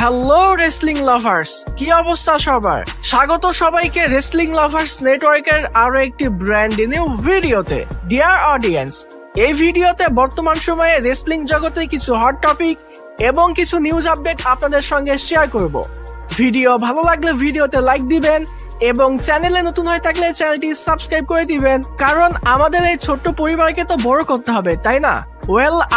Hello wrestling lovers, কি অবস্থা সবার? স্বাগত সবাইকে রেসলিং লাভার্স নেটওয়ার্কের আরো একটি ব্র্যান্ড নিউ ভিডিওতে। ডিয়ার অডিয়েন্স, এই ভিডিওতে বর্তমান সময়ে রেসলিং জগতে কিছু হট টপিক এবং কিছু নিউজ আপডেট আপনাদের সঙ্গে শেয়ার করব। ভিডিও ভালো লাগলে ভিডিওতে লাইক দিবেন এবং চ্যানেলে নতুন হয়ে থাকলে চ্যানেলটি সাবস্ক্রাইব করে দিবেন, কারণ আমাদের এই ছোট্ট পরিবারকে তো বড় করতে হবে, তাই না?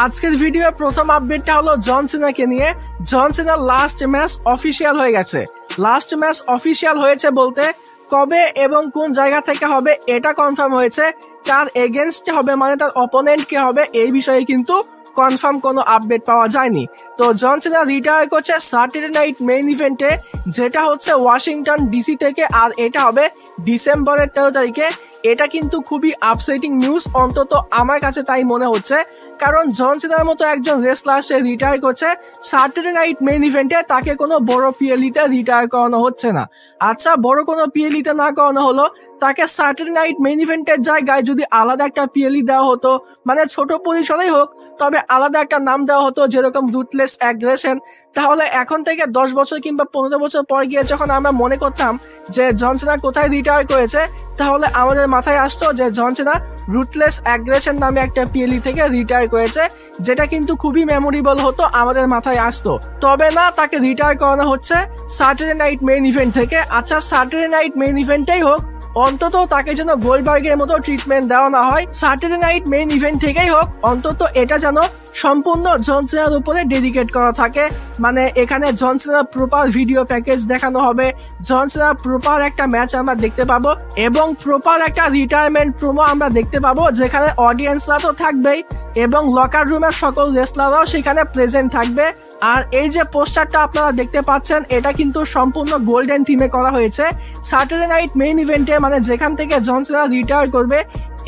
আজকের ভিডিওর প্রথম আপডেটটা হলো জন সিনাকে নিয়ে। জন সিনার লাস্ট ম্যাচ অফিসিয়াল হয়ে গেছে। লাস্ট ম্যাচ অফিসিয়াল হয়েছে বলতে কবে এবং কোন জায়গা থেকে হবে এটা কনফার্ম হয়েছে। কার এগেনস্টে হবে মানে তার অপোনেন্ট কে হবে এই বিষয়ে কিন্তু কনফার্ম কোনো আপডেট পাওয়া যায়নি। তো জন সিনা রিটায়ার করছে স্যাটারডে নাইট মেইন ইভেন্টে, যেটা হচ্ছে ওয়াশিংটন ডিসি থেকে, আর এটা হবে ডিসেম্বরের 13 তারিখে। এটা কিন্তু খুবই আপসেটিং নিউজ, অন্তত আমার কাছে তাই মনে হচ্ছে, কারণ জন সিনার মতো একজন রেসলার সে রিটায়ার করছে স্যাটারডে নাইট মেইন ইভেন্টে, তাকে কোনো বড় পিএলইতে রিটায়ার করানো হচ্ছে না। আচ্ছা, বড় কোনো পিএলইতে না করানো হলো, তাকে স্যাটারডে নাইট মেইন ইভেন্টের জায়গায় যদি আলাদা একটা পিএলই দেওয়া হতো, মানে ছোট পরিসরেই হোক, তবে আলাদা একটা নাম দেওয়া হতো যেরকম রুথলেস অ্যাগ্রেশন, তাহলে এখন থেকে 10 বছর কিংবা 15 বছর পর গিয়ে যখন আমরা মনে করতাম যে জন সিনা কোথায় রিটায়ার করেছে, তাহলে আমাদের মাথায় আসতো যে জন সিনা রুথলেস অ্যাগ্রেশন নামে একটা পিএলই থেকে রিটায়ার করেছে, যেটা কিন্তু খুবই মেমোরেবল হতো, আমাদের মাথায় আসতো। তবে না, তাকে রিটায়ার করানো হচ্ছে স্যাটারডে নাইট মেইন ইভেন্ট থেকে। আচ্ছা, স্যাটারডে নাইট মেইন ইভেন্টেই হোক, অন্তত তাকে যেন গোল্ডবার্গের মতো ট্রিটমেন্ট দেওয়া না হয়। স্যাটারডে নাইট মেইন ইভেন্ট থেকেই হোক, অন্তত এটা যেন সম্পূর্ণ জন সিনার উপরে ডেডিকেট করা থাকে। মানে এখানে জন সিনার প্রপার ভিডিও প্যাকেজ দেখানো হবে, জন সিনার প্রপার একটা ম্যাচ আমরা দেখতে পাবো এবং প্রপার একটা রিটায়ারমেন্ট প্রোমো আমরা দেখতে পাবো, যেখানে অডিয়েন্সরা তো থাকবেই এবং লকার রুমের সকল রেসলাররাও সেখানে প্রেজেন্ট থাকবে। আর এই যে পোস্টারটা আপনারা দেখতে পাচ্ছেন, এটা কিন্তু সম্পূর্ণ গোল্ডেন থিমে করা হয়েছে। স্যাটারডে নাইট মেইন ইভেন্টে মানে যেখান থেকে জন সিনা রিটায়ার করবে,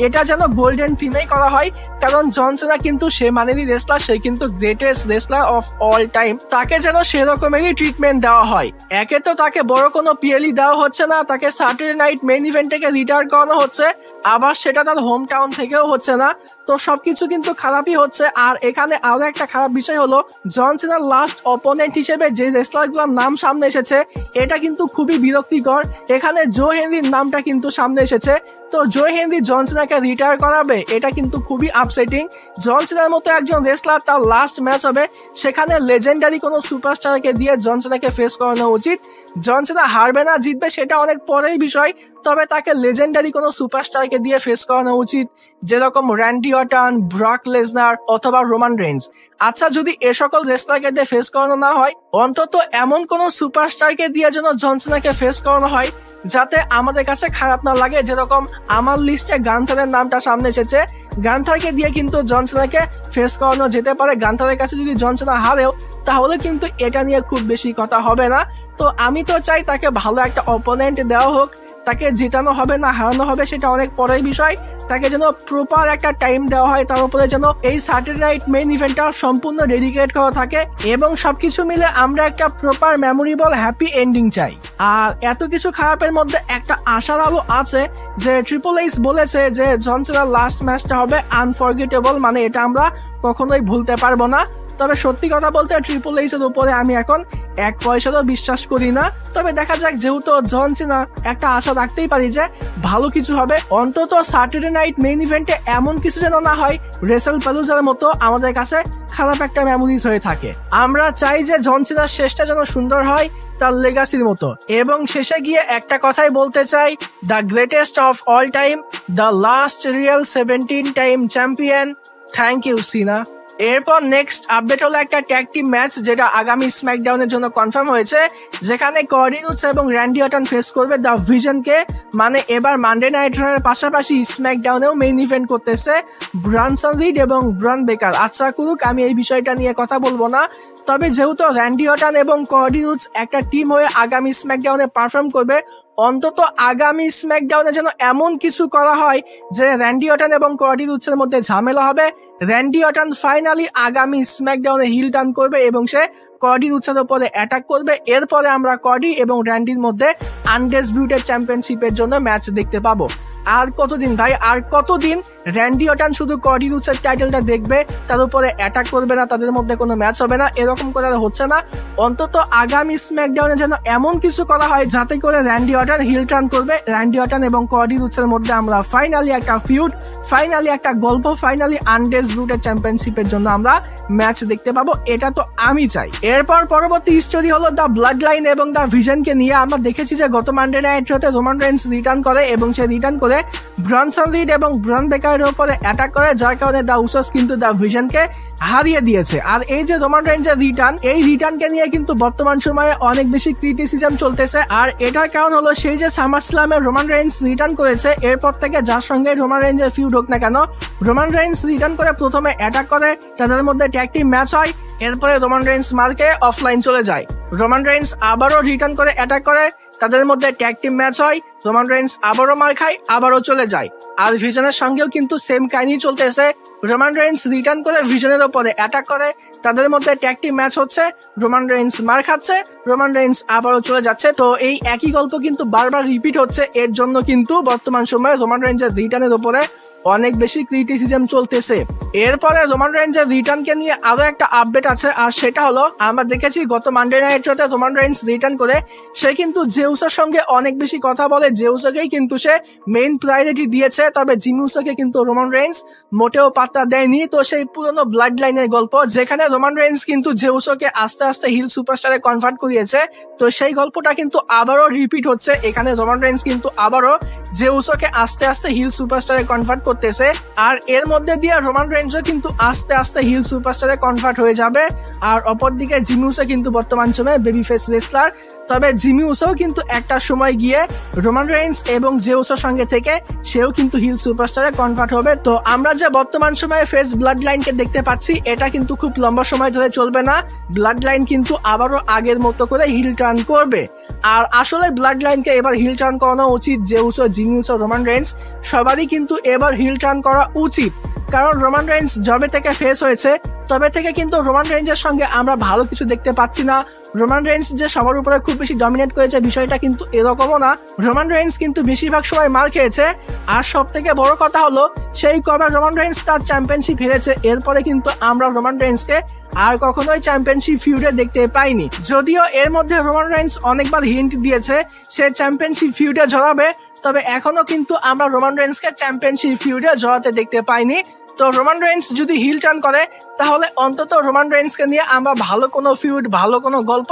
এটা যেন গোল্ডেন থিমেই করা হয়, কারণ জন সিনা কিন্তু সে মানেরই রেসলার, সে কিন্তু greatest wrestler of all time, তাকে যেন সেরকমেরই ট্রিটমেন্ট দেওয়া হয়। একে তো তাকে বড় কোনো পিএলই দেওয়া হচ্ছে না, তাকে স্যাটারডে নাইট মেইন ইভেন্ট থেকে রিটায়ার করানো হচ্ছে, আবার সেটা তার হোম টাউন থেকেও হচ্ছে না, তো সবকিছু কিন্তু খারাপই হচ্ছে। আর এখানে আরো একটা খারাপ বিষয় হলো, জন সিনার লাস্ট অপোনেন্ট হিসেবে যে রেসলারগুলোর নাম সামনে এসেছে, এটা কিন্তু খুবই বিরক্তিকর। এখানে জো হেনরির নামটা কিন্তু সামনে এসেছে, তো জো হেনরি জন সিনা রিটায়ার করাবে, এটা কিন্তু খুবই আপসেটিং। জন সিনার মতো একজন রেসলার, তার লাস্ট ম্যাচ হবে, সেখানে লেজেন্ডারি কোনো সুপারস্টারকে দিয়ে জন সিনাকে ফেস করানো উচিত। জন সিনা হারবে না জিতবে সেটা অনেক পরের বিষয়, তবে তাকে লেজেন্ডারি কোনো সুপারস্টারকে দিয়ে ফেস করানো উচিত, যেরকম র্যান্ডি অর্টন, ব্রক লেসনার অথবা রোমান রেইন্স। আচ্ছা, যদি এ সকল রেসলারকে দিয়ে ফেস করানো না হয়, অন্তত এমন কোন সুপারস্টারকে দিয়ে যেন জন সিনাকে ফেস করানো হয় যাতে আমাদের কাছে খারাপ না লাগে। যেরকম আমার লিস্টে গান্থারের নামটা সামনে এসেছে, গান্থারকে দিয়ে কিন্তু জন সিনাকে ফেস করানো যেতে পারে। গান্থারের কাছে যদি জন সিনা হারেও, তাহলে কিন্তু এটা নিয়ে খুব বেশি কথা হবে না। তো আমি তো চাই তাকে ভালো একটা অপোনেন্ট দেওয়া হোক, তাকে জেতানো হবে না হারানো হবে সেটা অনেক পরের বিষয়, তাকে যেন প্রপার একটা টাইম দেওয়া হয়, তার উপরে যেন এই স্যাটারডে নাইট মেইন ইভেন্টটা সম্পূর্ণ ডেডিকেট করা থাকে এবং সবকিছু মিলে আমরা একটা প্রপার মেমোরেবল হ্যাপি এন্ডিং চাই। আর এত কিছু খারাপের মধ্যে একটা আশার আলো আছে, যে ট্রিপল এইচ বলেছে যে জন সিনার লাস্ট ম্যাচটা হবে আনফরগেটেবল, মানে এটা আমরা কখনোই ভুলতে পারবো না। তবে সত্যি কথা বলতে ট্রিপল এইচ এর উপরে আমি এখন 1 পয়সারও বিশ্বাস করি না। তবে দেখা যাক, যেহেতু জন সিনা, একটা আশা রাখতেই পারি যে ভালো কিছু হবে। অন্তত স্যাটারডে নাইট মেইন ইভেন্টে এমন কিছু যেন না হয় রেসেল পালুজার মতো আমাদের কাছে খারাপ একটা মেমোরিজ হয়ে থাকে। আমরা চাই যে জন সিনার শেষটা যেন সুন্দর হয়, তার লেগাসির মতো। এবং শেষে গিয়ে একটা কথাই বলতে চাই, the greatest of all time, the last real 17 time champion, thank you Cena. এরপর নেক্সট আপডেট হলো একটা ট্যাগ টিম ম্যাচ, যেটা আগামী স্ম্যাকডাউনের জন্য কনফার্ম হয়েছে, যেখানে কডি রোডস এবং র্যান্ডি অর্টন ফেস করবে দ্য ভিশনকে। মানে এবার মানডে নাইট রয়ের পাশাপাশি স্ম্যাকডাউনেও মেইন ইভেন্ট করতেছে ব্রানসন রিড এবং ব্রন বেকার। আচ্ছা করুক, আমি এই বিষয়টা নিয়ে কথা বলবো না। তবে যেহেতু র্যান্ডি অর্টন এবং কডি রোডস একটা টিম হয়ে আগামী স্ম্যাকডাউনে পারফর্ম করবে, অন্তত আগামী স্ম্যাকডাউনে যেন এমন কিছু করা হয় যে র্যান্ডি অর্টন এবং কডি রোডসের মধ্যে ঝামেলা হবে, র্যান্ডি অর্টন ফাইনালি আগামী স্ম্যাকডাউনে হিল টার্ন করবে এবং সে কডি রোডসের উপরে অ্যাটাক করবে। এরপরে আমরা কডি এবং র্যান্ডির মধ্যে আনডিসপিউটেড চ্যাম্পিয়নশিপের জন্য ম্যাচ দেখতে পাবো। আর কতদিন ভাই, আর কতদিন র্যান্ডি অর্টন শুধু কডি রুডসের টাইটেলটা দেখবে, তার উপরে অ্যাটাক করবে না, তাদের মধ্যে কোনো ম্যাচ হবে না, এরকম করে হচ্ছে না। অন্তত আগামী স্ম্যাকডাউনে যেন এমন কিছু করা হয় যাতে করে র্যান্ডি অর্টন হিল টার্ন করবে। র্যান্ডি অর্টন এবং কডি রুডসের মধ্যে আমরা ফাইনালি একটা ফিউড, ফাইনালি একটা গল্প, ফাইনালি আনডিসপিউটেড চ্যাম্পিয়নশিপের জন্য আমরা ম্যাচ দেখতে পাবো, এটা তো আমি চাই। এরপর পরবর্তী স্টোরি হলো দ্য ব্লাড লাইন এবং দ্য ভিশনকে নিয়ে। আমরা দেখেছি যে গত মানডে নাইট শোতে রোমান রেইন্স রিটার্ন করে এবং সে রিটার্ন করে ব্রনসন রিড এবং ব্রন বেকারের উপরে অ্যাটাক করে, যার কারণে দ্য উসোস কিন্তু দ্য ভিশনকে হারিয়ে দিয়েছে। আর এই যে রোমান রেইন্সের রিটার্ন, এই রিটার্নকে নিয়ে কিন্তু বর্তমান সময়ে অনেক বেশি ক্রিটিসিজম চলতেছে। আর এটার কারণ হলো সেই যে সামারস্ল্যামে রোমান রেইন্স রিটার্ন করেছে, এরপর থেকে যার সঙ্গে রোমান রেইন্সের ফিউড হোক না কেন, রোমান রেইন্স রিটার্ন করে প্রথমে অ্যাটাক করে, তাদের মধ্যে ট্যাগ টিম ম্যাচ হয়, এরপরে রোমান রেইন্স মার্কে অফলাইন চলে যায়। রোমান রেইন্স আবারও রিটার্ন করে অ্যাটাক করে, তাদের মধ্যে ট্যাগ টিম ম্যাচ হয়, রোমান রেইন্স আবারও মার খায়, আবারও চলে যায়। আর ভিশনের সঙ্গেও কিন্তু সেম কাহিনী চলতেছে, রোমান রেইন্স রিটার্ন করে ভিশনের উপরে অ্যাটাক করে, তাদের মধ্যে ট্যাগ টিম ম্যাচ হচ্ছে, রোমান রেইন্স মার খাচ্ছে, রোমান রেইন্স আবারও চলে যাচ্ছে। তো এই একই গল্প কিন্তু বারবার রিপিট হচ্ছে, এর জন্য কিন্তু বর্তমান সময়ে রোমান রেইন্সের রিটার্নের উপরে অনেক বেশি ক্রিটিসিজম চলতেছে। এরপরে রোমান রেইন্সের রিটার্নকে নিয়ে আরো একটা আপডেট আছে, আর সেটা হলো আমরা দেখেছি গত মানডে নাইট শোতে রোমান রেইন্স রিটার্ন করে সে কিন্তু জেউসের সঙ্গে অনেক বেশি কথা বলে, জেউসকেই কিন্তু সে মেইন প্রায়োরিটি দিয়েছে, তবে জিমি উসোকে কিন্তু রোমান রেইন্স মোটেও পাত্তা দেয়নি। তো সেই পুরনো ব্লাড লাইনের গল্প, যেখানে রোমান রেইন্স কিন্তু জেউসকে আস্তে আস্তে হিল সুপারস্টারে কনভার্ট করিয়েছে, তো সেই গল্পটা কিন্তু আবারও রিপিট হচ্ছে। এখানে রোমান রেইন্স কিন্তু আবারও জেউসকে আস্তে আস্তে হিল সুপারস্টারে কনভার্ট করতেছে, আর এর মধ্যে দিয়ে রোমান রেইন্সও কিন্তু আস্তে আস্তে হিল সুপারস্টারে কনভার্ট হয়ে যাবে। আর অপরদিকে জিমি উসো কিন্তু বর্তমান সময়ে বেবি ফেস রেসলার, তবে জিমি উসো কিন্তু একটা সময় গিয়ে রোমান রেইন্স এবং জেউসের সঙ্গে থেকে সেও কিন্তু হিল সুপারস্টারে কনভার্ট হবে। তো আমরা যে বর্তমান সময়ে ফেস ব্লাড লাইনকে দেখতে পাচ্ছি, এটা কিন্তু খুব লম্বা সময় ধরে চলবে না, ব্লাড লাইন কিন্তু আবারও আগের মতো করে হিল টার্ন করবে। আর আসলে ব্লাড লাইনকে এবার হিল টার্ন করানো উচিত, জেউসো, জিমি উসো, রোমান রেইন্স সবারই কিন্তু এবার হিল টার্ন করা উচিত, কারণ রোমান রেইন্স যবে থেকে ফেস হয়েছে তবে থেকে কিন্তু রোমান রেইন্সের সঙ্গে আমরা ভালো কিছু দেখতে পাচ্ছি না। রোমান রেইন্স যে সবার উপরে খুব বেশি ডমিনেট করেছে বিষয়টা কিন্তু এরকমও না, রোমান রেইন্স কিন্তু বেশিরভাগ সময় মার খেয়েছে। আর সব থেকে বড় কথা হলো সেই কবে রোমান রেইন্স তার চ্যাম্পিয়নশিপ হেরেছে, এরপরে কিন্তু আমরা রোমান রেইন্সকে আর কখনোই চ্যাম্পিয়নশিপ ফিউডে দেখতে পাইনি। যদিও এর মধ্যে রোমান রেইন্স অনেকবার হিন্ট দিয়েছে সে চ্যাম্পিয়নশিপ ফিউডে জড়াবে, তবে এখনো কিন্তু আমরা রোমান রেইন্সকে চ্যাম্পিয়নশিপ ফিউডে জড়াতে দেখতে পাইনি। তো রোমান রেইন্স যদি হিল টার্ন করে তাহলে অন্তত রোমান রেইন্সকে নিয়ে আমরা ভালো কোনো ফিউড, ভালো কোনো গল্প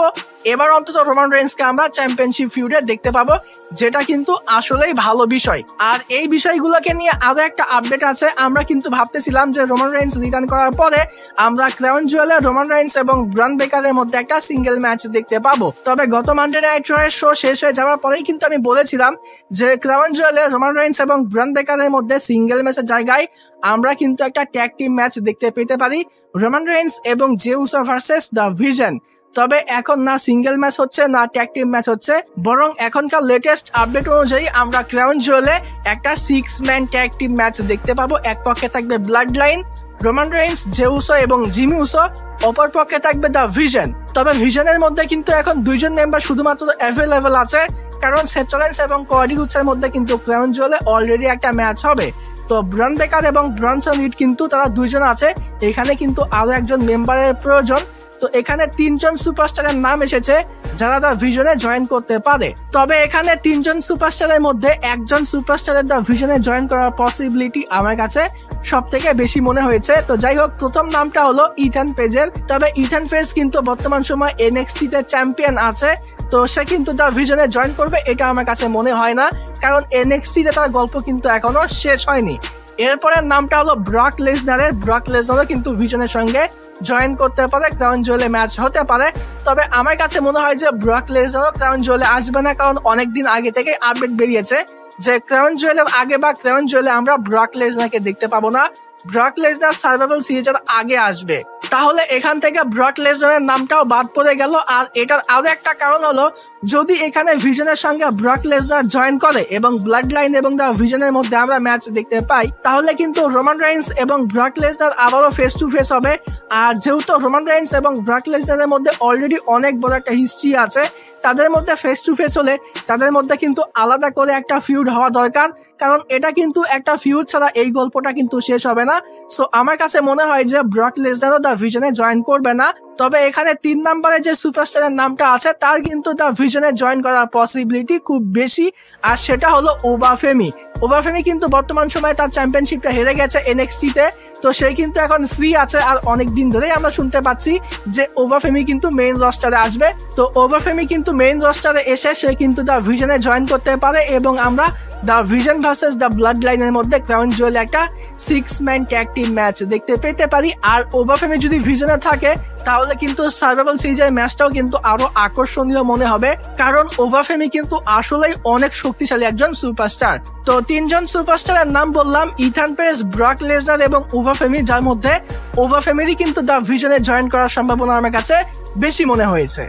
এবার অন্তত রোমান রেইন্সকে আমরা চ্যাম্পিয়নশিপ ফিউডে দেখতে পাবো, যেটা কিন্তু আসলেই ভালো বিষয়। আর এই বিষয়গুলোকে নিয়ে আরো একটা আপডেট আছে, আমরা কিন্তু ভাবতেছিলাম যে রোমান রেইন্স রিটার্ন করার পরে আমরা ক্রাউন জুয়েলে রোমান রেইন্স এবং ব্রন বেকারের মধ্যে একটা সিঙ্গেল ম্যাচ দেখতে পাবো। তবে গত মানডে নাইট শো শেষ হয়ে যাওয়ার পরেই কিন্তু আমি বলেছিলাম যে ক্রাউন জুয়েলে রোমান রেইন্স এবং ব্রন বেকারের মধ্যে সিঙ্গেল ম্যাচের জায়গায় আমরা কিন্তু একটা ট্যাগ টিম ম্যাচ দেখতে পেতে পারি, রোমান রেইন্স এবং জেউসো ভার্সেস দ্য ভিশন। তবে এখন না সিঙ্গেল ম্যাচ হচ্ছে না ট্যাগ টিম ম্যাচ হচ্ছে, বরং এখনকার লেটেস্ট আপডেট অনুযায়ী আমরা ক্রাউন জুয়েলে একটা 6 ম্যান ট্যাগ টিম ম্যাচ দেখতে পাবো। এক পক্ষে থাকবে ব্লাড লাইন, রোমান রেইন্স, জেউসো এবং জিমি উসো, অপর পক্ষে থাকবে দ্য ভিশন। তবে ভিশনের মধ্যে কিন্তু এখন 2 জন মেম্বার শুধুমাত্র অ্যাভেলেবল আছে, কারণ সেথ রলিন্স এবং কডি রুডসের মধ্যে কিন্তু ক্রাউন জুয়েলে অলরেডি একটা ম্যাচ হবে। তো ব্রন বেকার এবং ব্রনসন রিড কিন্তু তারা 2 জন আছে, এখানে কিন্তু আরো একজন মেম্বারের প্রয়োজন। তো এখানে 3 জন সুপারস্টারের নাম এসেছে যারা দ্য ভিশনে জয়েন করতে পারে। তবে এখানে 3 জন সুপারস্টারের মধ্যে একজন সুপারস্টারের দ্য ভিশনে জয়েন করার পসিবিলিটি আমার কাছে সব থেকে বেশি মনে হয়েছে। তো যাই হোক, প্রথম নামটা হলো ইথান পেজের। তবে ইথান পেজ কিন্তু বর্তমান সময় NXT তে চ্যাম্পিয়ন আছে, তো সে কিন্তু দ্য ভিশনে জয়েন করবে এটা আমার কাছে মনে হয় না, কারণ NXT তে তার গল্প কিন্তু এখনো শেষ হয়নি। এরপরের নামটা হলো ব্রক লেসনারের। ব্রক লেসনারও কিন্তু ভিশনের সঙ্গে জয়েন করতে পারে, ক্রাউন জুয়েলে ম্যাচ হতে পারে। তবে আমার কাছে মনে হয় যে ব্রক লেসনারও ক্রাউন জুয়েলে আসবে না, কারণ অনেকদিন আগে থেকে আপডেট বেরিয়েছে যে ক্রাউন জুয়েলের আগে বা ক্রাউন জুয়েলে আমরা ব্রক লেসনারকে দেখতে পাবো না। ব্রক লেসনার সার্ভাইভাল সিরিজের আগে আসবে। তাহলে এখান থেকে ব্রক লেসনারের নামটাও বাদ পড়ে গেল। আর এটার আরো একটা কারণ হলো, যদি এখানে ভিশনের সঙ্গে ব্রক লেসনার জয়েন করে এবং ব্লাড লাইন এবং দ্য ভিশনের মধ্যে আমরা ম্যাচ দেখতে পাই, তাহলে কিন্তু রোমান রাইন্স এবং ব্রক লেসনার আবারও ফেস টু ফেস হবে। আর যেহেতু রোমান রাইন্স এবং ব্রক লেসনারের মধ্যে অলরেডি অনেক বড় একটা হিস্ট্রি আছে, তাদের মধ্যে ফেস টু ফেস হলে তাদের মধ্যে কিন্তু আলাদা করে একটা ফিউড হওয়া দরকার, কারণ এটা কিন্তু একটা ফিউড ছাড়া এই গল্পটা কিন্তু শেষ হবে না। সো আমার কাছে মনে হয় যে ব্রক লেসনারও দ্য ভিশনে জয়েন করবে না। তবে এখানে 3 নম্বরে যে সুপারস্টারের নামটা আছে তার কিন্তু দ্য ভিশনে জয়েন করার পসিবিলিটি খুব বেশি, আর সেটা হলো ওবাফেমি। ওবাফেমি কিন্তু বর্তমান সময়ে তার চ্যাম্পিয়নশিপটা হেরে গেছে এনএক্সটি তে, তো সে কিন্তু এখন ফ্রি আছে। আর অনেক দিন ধরেই আমরা শুনতে পাচ্ছি যে ওবাফেমি কিন্তু মেইন রস্টারে আসবে। তো ওবাফেমি কিন্তু মেইন রস্টারে এসে সে কিন্তু দ্য ভিশনে জয়েন করতে পারে এবং আমরা the vision versus the blood লাইনের মধ্যে ক্রাউন জুয়েলে একটা 6-ম্যান ট্যাগ টিম ম্যাচ দেখতে পেতে পারি। আর ওবাফেমি যদি ভিশনে থাকে তাহলে কিন্তু সার্ভাইভাল সিরিজের ম্যাচটাও কিন্তু আরো আকর্ষণীয় মনে হবে, কারণ ওবাফেমি কিন্তু আসলেই অনেক শক্তিশালী একজন সুপারস্টার। তো 3 জন সুপারস্টারের নাম বললাম, ইথান পেস, ব্রক লেসনার এবং ওবাফেমি, যার মধ্যে ওবাফেমিরই কিন্তু দ্য ভিশনে জয়েন করার সম্ভাবনা আমার কাছে বেশি মনে হয়েছে।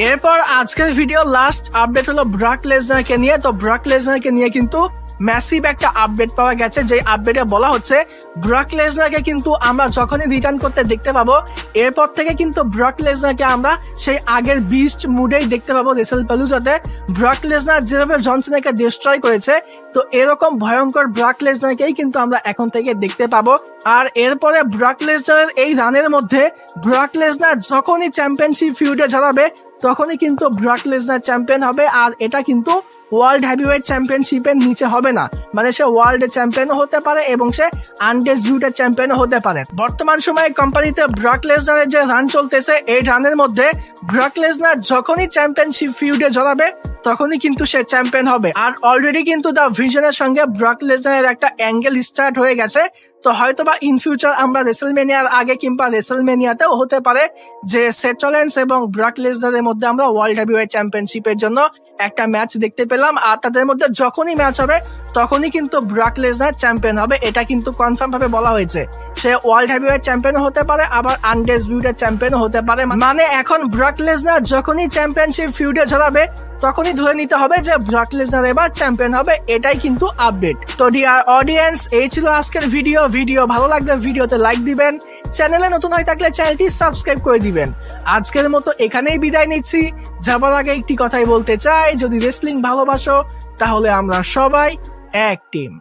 এরপর আজকের ভিডিও লাস্ট আপডেট হলো ব্রক লেসনারকে নিয়ে। তো ব্রক লেসনারকে নিয়ে কিন্তু ম্যাসিভ একটা আপডেট পাওয়া গেছে, যে আপডেটে বলা হচ্ছে ব্রক লেসনারকে কিন্তু আমরা যখনই রিটার্ন করতে দেখতে পাবো, এরপর থেকে কিন্তু ব্রক লেসনারকে আমরা সেই আগের বিস্ট মুডেই দেখতে পাবো রেসলপ্যালুজাতে। ব্রক লেসনার যেভাবে জন সিনাকে ডিস্ট্রয় করেছে, তো এরকম ভয়ঙ্কর ব্রক লেসনারকেই কিন্তু আমরা এখন থেকে দেখতে পাবো। আর এরপরে ব্রক লেসনারের এই রানের মধ্যে ব্রক লেসনার যখনই চ্যাম্পিয়নশিপ ফিউডে জড়াবে তখনই কিন্তু ব্রক লেসনার চ্যাম্পিয়ন হবে। আর এটা কিন্তু ওয়ার্ল্ড হেভিওয়েট চ্যাম্পিয়নশিপের নিচে হবে না, মানে সে ওয়ার্ল্ড চ্যাম্পিয়নও হতে পারে এবং সে আনডিসপিউটেড চ্যাম্পিয়নও হতে পারে। বর্তমান সময়ে কোম্পানিতে ব্রক লেসনারের যে রান চলতেছে, এই রানের মধ্যে ব্রক লেসনার যখনই চ্যাম্পিয়নশিপ ফিউডে জড়াবে তখনই কিন্তু সে চ্যাম্পিয়ন হবে। আর অলরেডি কিন্তু দ্য ভিশনের সঙ্গে ব্রক লেসনারের একটা অ্যাঙ্গেল স্টার্ট হয়ে গেছে। তো হয়তোবা ইন ফিউচার আমরা রেসলমেনিয়ার আগে কিংবা রেসলমেনিয়াতেও হতে পারে যে সেথ রলিন্স এবং ব্রক লেসনারের মধ্যে আমরা ওয়ার্ল্ড হেভিওয়েট চ্যাম্পিয়নশিপের জন্য একটা ম্যাচ দেখতে পেলাম। আর তাদের মধ্যে যখনই ম্যাচ হবে তখনই কিন্তু ব্রক লেসনার চ্যাম্পিয়ন হবে, এটা কিন্তু কনফার্ম ভাবে বলা হয়েছে। সে ওয়ার্ল্ড হেভিওয়েট চ্যাম্পিয়ন হতে পারে, আবার আনডিসপিউটেড চ্যাম্পিয়ন হতে পারে। মানে এখন ব্রক লেসনার যখনই চ্যাম্পিয়নশিপ ফিউডে জড়াবে তখনই ধরে নিতে হবে যে ব্রক লেসনার এবার চ্যাম্পিয়ন হবে, এটাই কিন্তু আপডেট। তো ডিয়ার অডিয়েন্স, এই ছিল আজকের ভিডিও ভালো লাগলে ভিডিওতে লাইক দিবেন, চ্যানেলে নতুন হয়ে থাকলে চ্যানেলটি সাবস্ক্রাইব করে দিবেন। আজকের মতো এখানেই বিদায় নিচ্ছি। যাবার আগে একটি কথাই বলতে চাই, যদি রেসলিং ভালোবাসো তাহলে আমরা সবাই এক টিম।